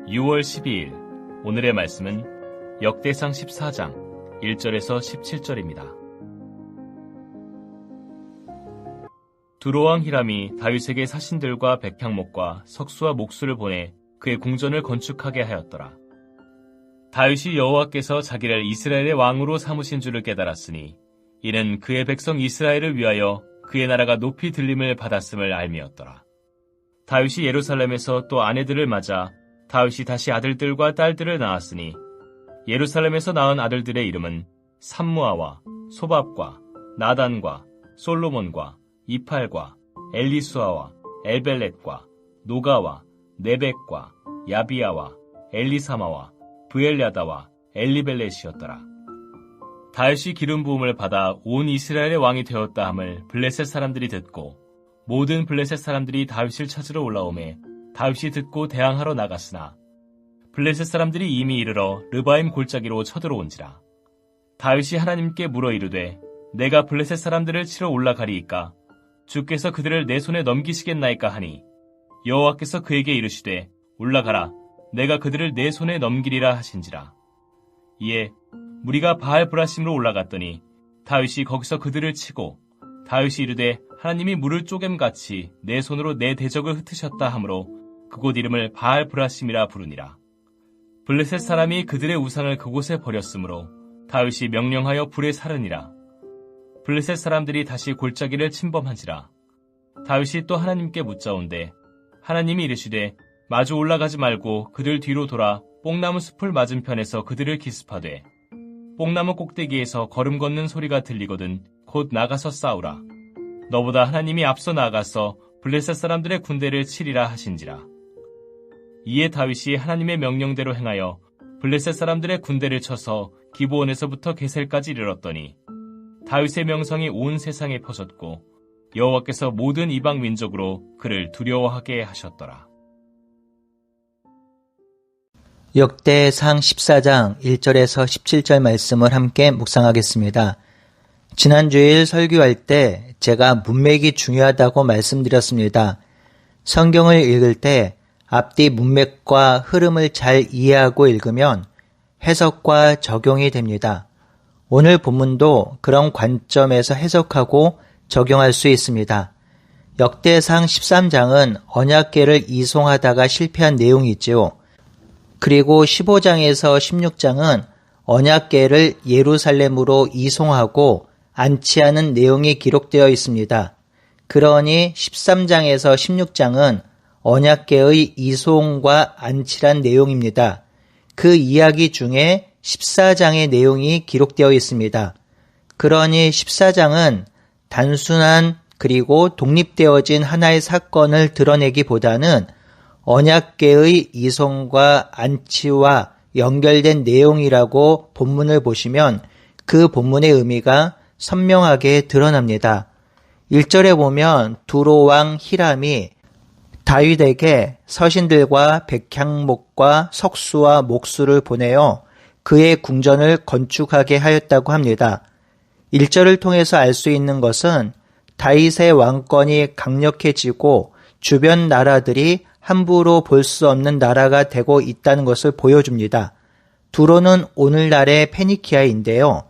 6월 12일 오늘의 말씀은 역대상 14장 1절에서 17절입니다. 두로왕 히람이 다윗에게 사신들과 백향목과 석수와 목수를 보내 그의 궁전을 건축하게 하였더라. 다윗이 여호와께서 자기를 이스라엘의 왕으로 삼으신 줄을 깨달았으니 이는 그의 백성 이스라엘을 위하여 그의 나라가 높이 들림을 받았음을 알미였더라. 다윗이 예루살렘에서 또 아내들을 맞아 다윗이 다시 아들들과 딸들을 낳았으니 예루살렘에서 낳은 아들들의 이름은 삼무아와 소밥과 나단과 솔로몬과 이팔과 엘리수아와 엘벨렛과 노가와 네벡과 야비야와 엘리사마와 브엘야다와 엘리벨렛이었더라. 다윗이 기름 부음을 받아 온 이스라엘의 왕이 되었다 함을 블레셋 사람들이 듣고 모든 블레셋 사람들이 다윗을 찾으러 올라오매 다윗이 듣고 대항하러 나갔으나 블레셋 사람들이 이미 이르러 르바임 골짜기로 쳐들어온지라. 다윗이 하나님께 물어 이르되 내가 블레셋 사람들을 치러 올라가리이까 주께서 그들을 내 손에 넘기시겠나이까 하니 여호와께서 그에게 이르시되 올라가라 내가 그들을 내 손에 넘기리라 하신지라. 이에 무리가 바알 브라심으로 올라갔더니 다윗이 거기서 그들을 치고 다윗이 이르되 하나님이 물을 쪼갰같이 내 손으로 내 대적을 흩으셨다 하므로 그곳 이름을 바알 브라심이라 부르니라. 블레셋 사람이 그들의 우상을 그곳에 버렸으므로 다윗이 명령하여 불에 사르니라. 블레셋 사람들이 다시 골짜기를 침범한지라. 다윗이 또 하나님께 묻자온대 하나님이 이르시되 마주 올라가지 말고 그들 뒤로 돌아 뽕나무 숲을 맞은편에서 그들을 기습하되 뽕나무 꼭대기에서 걸음 걷는 소리가 들리거든 곧 나가서 싸우라. 너보다 하나님이 앞서 나가서 블레셋 사람들의 군대를 치리라 하신지라. 이에 다윗이 하나님의 명령대로 행하여 블레셋 사람들의 군대를 쳐서 기브온에서부터 게셀까지 이르렀더니 다윗의 명성이 온 세상에 퍼졌고 여호와께서 모든 이방 민족으로 그를 두려워하게 하셨더라. 역대상 14장 1절에서 17절 말씀을 함께 묵상하겠습니다. 지난 주일 설교할 때 제가 문맥이 중요하다고 말씀드렸습니다. 성경을 읽을 때 앞뒤 문맥과 흐름을 잘 이해하고 읽으면 해석과 적용이 됩니다. 오늘 본문도 그런 관점에서 해석하고 적용할 수 있습니다. 역대상 13장은 언약궤를 이송하다가 실패한 내용이지요. 그리고 15장에서 16장은 언약궤를 예루살렘으로 이송하고 안치하는 내용이 기록되어 있습니다. 그러니 13장에서 16장은 언약궤의 이송과 안치란 내용입니다. 그 이야기 중에 14장의 내용이 기록되어 있습니다. 그러니 14장은 단순한 그리고 독립되어진 하나의 사건을 드러내기보다는 언약궤의 이송과 안치와 연결된 내용이라고 본문을 보시면 그 본문의 의미가 선명하게 드러납니다. 1절에 보면 두로왕 히람이 다윗에게 서신들과 백향목과 석수와 목수를 보내어 그의 궁전을 건축하게 하였다고 합니다. 1절을 통해서 알 수 있는 것은 다윗의 왕권이 강력해지고 주변 나라들이 함부로 볼 수 없는 나라가 되고 있다는 것을 보여줍니다. 두로는 오늘날의 페니키아인데요.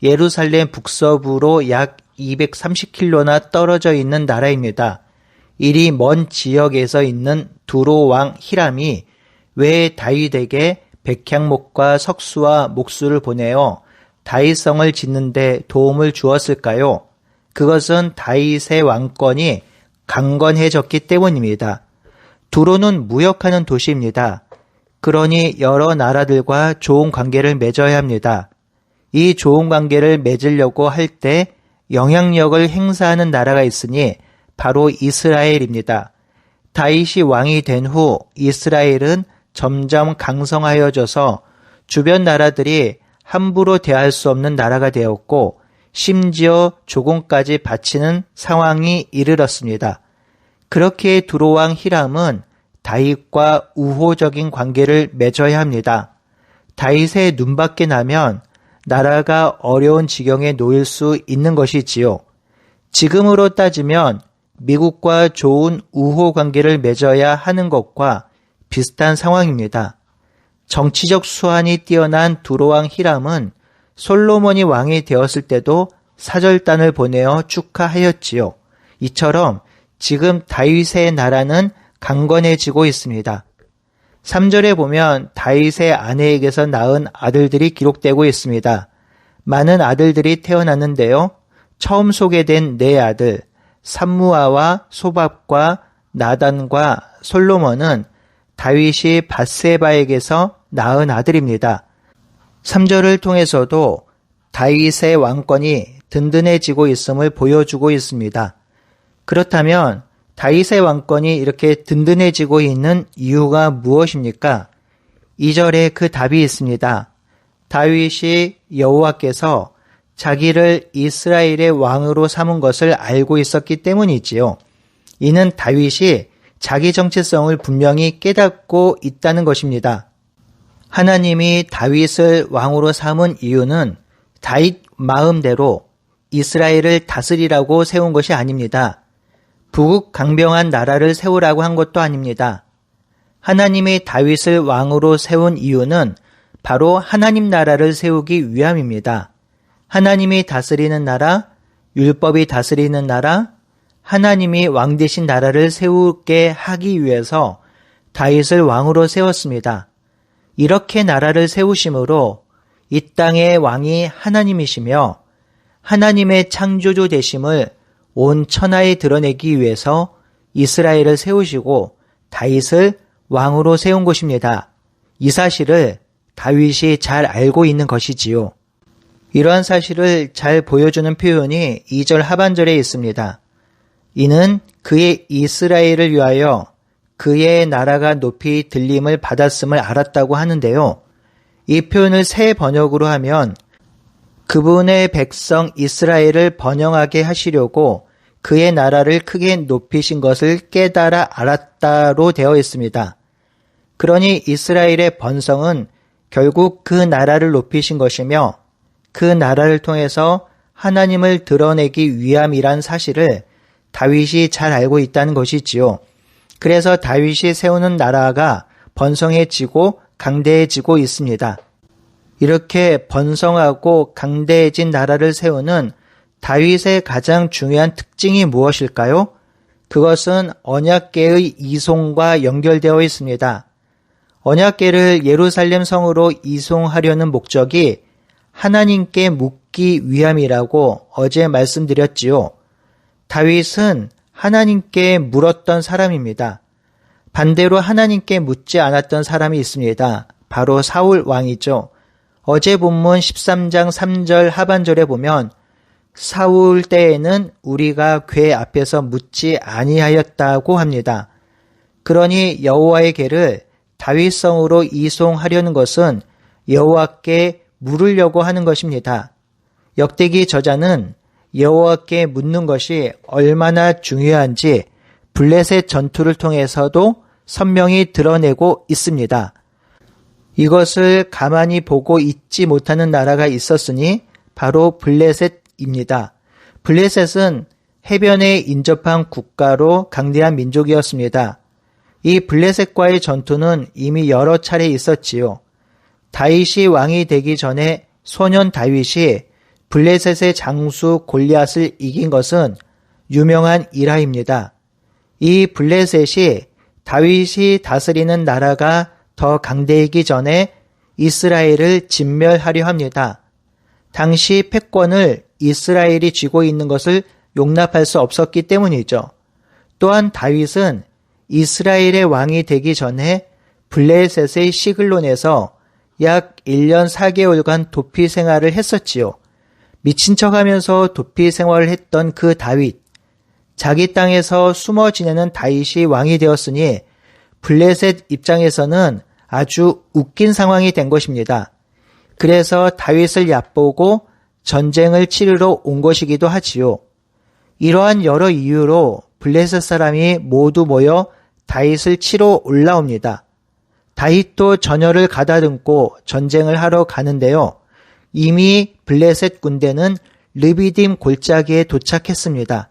예루살렘 북서부로 약 230km나 떨어져 있는 나라입니다. 이리 먼 지역에서 있는 두로 왕 히람이 왜 다윗에게 백향목과 석수와 목수를 보내어 다윗성을 짓는 데 도움을 주었을까요? 그것은 다윗의 왕권이 강건해졌기 때문입니다. 두로는 무역하는 도시입니다. 그러니 여러 나라들과 좋은 관계를 맺어야 합니다. 이 좋은 관계를 맺으려고 할 때 영향력을 행사하는 나라가 있으니 바로 이스라엘입니다. 다윗이 왕이 된 후 이스라엘은 점점 강성하여져서 주변 나라들이 함부로 대할 수 없는 나라가 되었고 심지어 조공까지 바치는 상황이 이르렀습니다. 그렇게 두로왕 히람은 다윗과 우호적인 관계를 맺어야 합니다. 다윗의 눈밖에 나면 나라가 어려운 지경에 놓일 수 있는 것이지요. 지금으로 따지면 미국과 좋은 우호 관계를 맺어야 하는 것과 비슷한 상황입니다. 정치적 수완이 뛰어난 두로왕 히람은 솔로몬이 왕이 되었을 때도 사절단을 보내어 축하하였지요. 이처럼 지금 다윗의 나라는 강건해지고 있습니다. 3절에 보면 다윗의 아내에게서 낳은 아들들이 기록되고 있습니다. 많은 아들들이 태어났는데요. 처음 소개된 네 아들, 삼무아와 소밥과 나단과 솔로몬은 다윗이 밧세바에게서 낳은 아들입니다. 3절을 통해서도 다윗의 왕권이 든든해지고 있음을 보여주고 있습니다. 그렇다면 다윗의 왕권이 이렇게 든든해지고 있는 이유가 무엇입니까? 2절에 그 답이 있습니다. 다윗이 여호와께서 자기를 이스라엘의 왕으로 삼은 것을 알고 있었기 때문이지요. 이는 다윗이 자기 정체성을 분명히 깨닫고 있다는 것입니다. 하나님이 다윗을 왕으로 삼은 이유는 다윗 마음대로 이스라엘을 다스리라고 세운 것이 아닙니다. 부국강병한 나라를 세우라고 한 것도 아닙니다. 하나님이 다윗을 왕으로 세운 이유는 바로 하나님 나라를 세우기 위함입니다. 하나님이 다스리는 나라, 율법이 다스리는 나라, 하나님이 왕 되신 나라를 세우게 하기 위해서 다윗을 왕으로 세웠습니다. 이렇게 나라를 세우심으로 이 땅의 왕이 하나님이시며 하나님의 창조주 되심을 온 천하에 드러내기 위해서 이스라엘을 세우시고 다윗을 왕으로 세운 것입니다. 이 사실을 다윗이 잘 알고 있는 것이지요. 이러한 사실을 잘 보여주는 표현이 2절 하반절에 있습니다. 이는 그의 이스라엘을 위하여 그의 나라가 높이 들림을 받았음을 알았다고 하는데요. 이 표현을 새 번역으로 하면 그분의 백성 이스라엘을 번영하게 하시려고 그의 나라를 크게 높이신 것을 깨달아 알았다로 되어 있습니다. 그러니 이스라엘의 번성은 결국 그 나라를 높이신 것이며 그 나라를 통해서 하나님을 드러내기 위함이란 사실을 다윗이 잘 알고 있다는 것이지요. 그래서 다윗이 세우는 나라가 번성해지고 강대해지고 있습니다. 이렇게 번성하고 강대해진 나라를 세우는 다윗의 가장 중요한 특징이 무엇일까요? 그것은 언약궤의 이송과 연결되어 있습니다. 언약궤를 예루살렘 성으로 이송하려는 목적이 하나님께 묻기 위함이라고 어제 말씀드렸지요. 다윗은 하나님께 물었던 사람입니다. 반대로 하나님께 묻지 않았던 사람이 있습니다. 바로 사울 왕이죠. 어제 본문 13장 3절 하반절에 보면 사울 때에는 우리가 궤 앞에서 묻지 아니하였다고 합니다. 그러니 여호와의 궤를 다윗성으로 이송하려는 것은 여호와께 물으려고 하는 것입니다. 역대기 저자는 여호와께 묻는 것이 얼마나 중요한지 블레셋 전투를 통해서도 선명히 드러내고 있습니다. 이것을 가만히 보고 있지 못하는 나라가 있었으니 바로 블레셋입니다. 블레셋은 해변에 인접한 국가로 강대한 민족이었습니다. 이 블레셋과의 전투는 이미 여러 차례 있었지요. 다윗이 왕이 되기 전에 소년 다윗이 블레셋의 장수 골리앗을 이긴 것은 유명한 일화입니다. 이 블레셋이 다윗이 다스리는 나라가 더 강대이기 전에 이스라엘을 진멸하려 합니다. 당시 패권을 이스라엘이 쥐고 있는 것을 용납할 수 없었기 때문이죠. 또한 다윗은 이스라엘의 왕이 되기 전에 블레셋의 시글론에서 약 1년 4개월간 도피 생활을 했었지요. 미친 척하면서 도피 생활을 했던 그 다윗, 자기 땅에서 숨어 지내는 다윗이 왕이 되었으니 블레셋 입장에서는 아주 웃긴 상황이 된 것입니다. 그래서 다윗을 얕보고 전쟁을 치르러 온 것이기도 하지요. 이러한 여러 이유로 블레셋 사람이 모두 모여 다윗을 치러 올라옵니다. 다윗도 전열을 가다듬고 전쟁을 하러 가는데요. 이미 블레셋 군대는 르비딤 골짜기에 도착했습니다.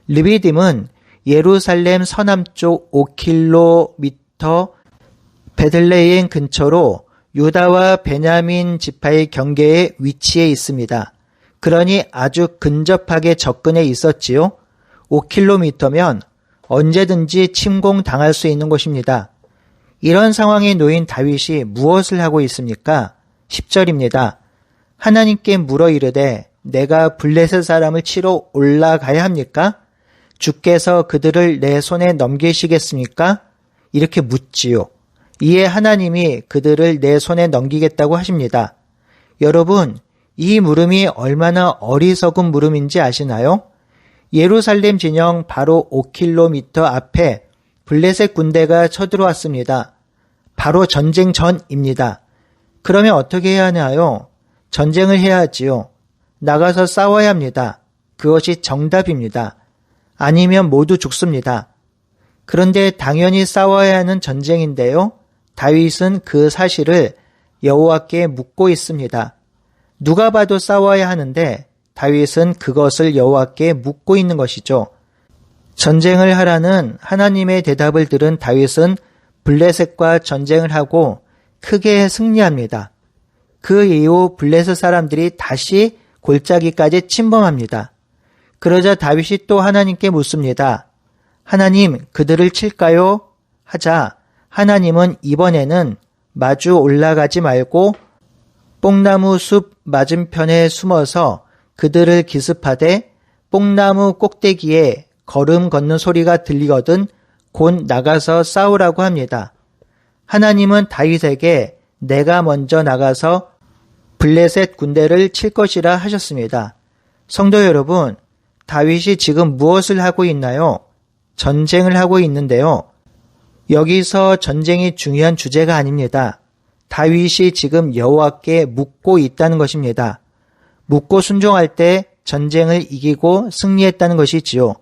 르비딤은 예루살렘 서남쪽 5km 베들레헴 근처로 유다와 베냐민 지파의 경계에 위치해 있습니다. 그러니 아주 근접하게 접근해 있었지요. 5km면 언제든지 침공당할 수 있는 곳입니다. 이런 상황에 놓인 다윗이 무엇을 하고 있습니까? 10절입니다. 하나님께 물어 이르되 내가 블레셋 사람을 치러 올라가야 합니까? 주께서 그들을 내 손에 넘기시겠습니까? 이렇게 묻지요. 이에 하나님이 그들을 내 손에 넘기겠다고 하십니다. 여러분, 이 물음이 얼마나 어리석은 물음인지 아시나요? 예루살렘 진영 바로 5km 앞에 블레셋 군대가 쳐들어왔습니다. 바로 전쟁 전입니다. 그러면 어떻게 해야 하나요? 전쟁을 해야 하지요. 나가서 싸워야 합니다. 그것이 정답입니다. 아니면 모두 죽습니다. 그런데 당연히 싸워야 하는 전쟁인데요. 다윗은 그 사실을 여호와께 묻고 있습니다. 누가 봐도 싸워야 하는데 다윗은 그것을 여호와께 묻고 있는 것이죠. 전쟁을 하라는 하나님의 대답을 들은 다윗은 블레셋과 전쟁을 하고 크게 승리합니다. 그 이후 블레셋 사람들이 다시 골짜기까지 침범합니다. 그러자 다윗이 또 하나님께 묻습니다. 하나님, 그들을 칠까요? 하자 하나님은 이번에는 마주 올라가지 말고 뽕나무 숲 맞은편에 숨어서 그들을 기습하되 뽕나무 꼭대기에 걸음 걷는 소리가 들리거든 곧 나가서 싸우라고 합니다. 하나님은 다윗에게 내가 먼저 나가서 블레셋 군대를 칠 것이라 하셨습니다. 성도 여러분, 다윗이 지금 무엇을 하고 있나요? 전쟁을 하고 있는데요. 여기서 전쟁이 중요한 주제가 아닙니다. 다윗이 지금 여호와께 묻고 있다는 것입니다. 묻고 순종할 때 전쟁을 이기고 승리했다는 것이지요.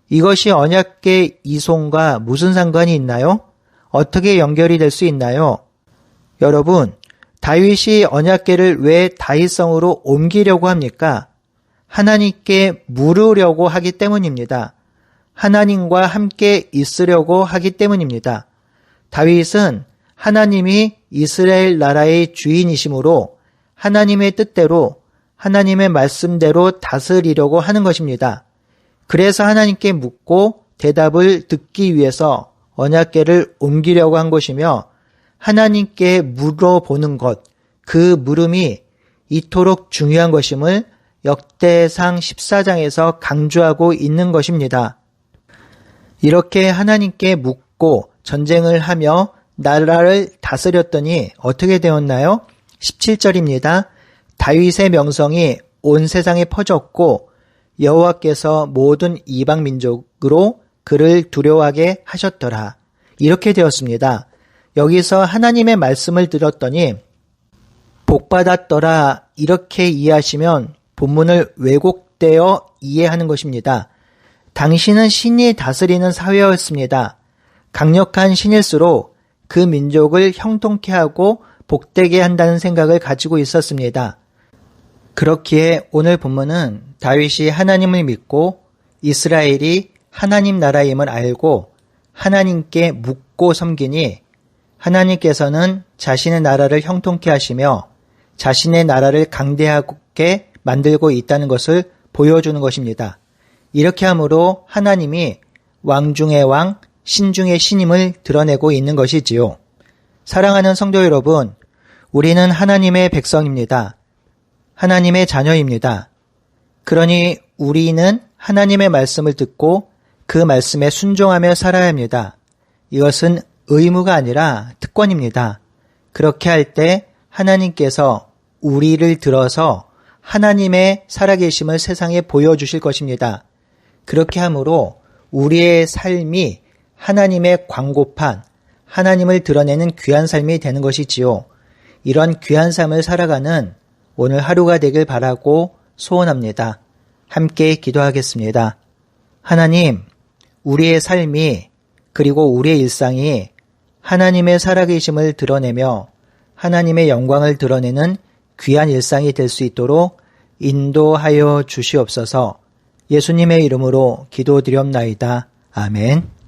이것이 언약궤 이송과 무슨 상관이 있나요? 어떻게 연결이 될 수 있나요? 여러분, 다윗이 언약궤를 왜 다윗성으로 옮기려고 합니까? 하나님께 물으려고 하기 때문입니다. 하나님과 함께 있으려고 하기 때문입니다. 다윗은 하나님이 이스라엘 나라의 주인이시므로 하나님의 뜻대로 하나님의 말씀대로 다스리려고 하는 것입니다. 그래서 하나님께 묻고 대답을 듣기 위해서 언약궤를 옮기려고 한 것이며 하나님께 물어보는 것, 그 물음이 이토록 중요한 것임을 역대상 14장에서 강조하고 있는 것입니다. 이렇게 하나님께 묻고 전쟁을 하며 나라를 다스렸더니 어떻게 되었나요? 17절입니다. 다윗의 명성이 온 세상에 퍼졌고 여호와께서 모든 이방 민족으로 그를 두려워하게 하셨더라. 이렇게 되었습니다. 여기서 하나님의 말씀을 들었더니 복받았더라 이렇게 이해하시면 본문을 왜곡되어 이해하는 것입니다. 당신은 신이 다스리는 사회였습니다. 강력한 신일수록 그 민족을 형통케 하고 복되게 한다는 생각을 가지고 있었습니다. 그렇기에 오늘 본문은 다윗이 하나님을 믿고 이스라엘이 하나님 나라임을 알고 하나님께 묻고 섬기니 하나님께서는 자신의 나라를 형통케 하시며 자신의 나라를 강대하게 만들고 있다는 것을 보여주는 것입니다. 이렇게 함으로 하나님이 왕 중의 왕, 신 중의 신임을 드러내고 있는 것이지요. 사랑하는 성도 여러분, 우리는 하나님의 백성입니다. 하나님의 자녀입니다. 그러니 우리는 하나님의 말씀을 듣고 그 말씀에 순종하며 살아야 합니다. 이것은 의무가 아니라 특권입니다. 그렇게 할 때 하나님께서 우리를 들어서 하나님의 살아계심을 세상에 보여주실 것입니다. 그렇게 함으로 우리의 삶이 하나님의 광고판, 하나님을 드러내는 귀한 삶이 되는 것이지요. 이런 귀한 삶을 살아가는 오늘 하루가 되길 바라고 소원합니다. 함께 기도하겠습니다. 하나님, 우리의 삶이 그리고 우리의 일상이 하나님의 살아계심을 드러내며 하나님의 영광을 드러내는 귀한 일상이 될 수 있도록 인도하여 주시옵소서. 예수님의 이름으로 기도드렸나이다. 아멘.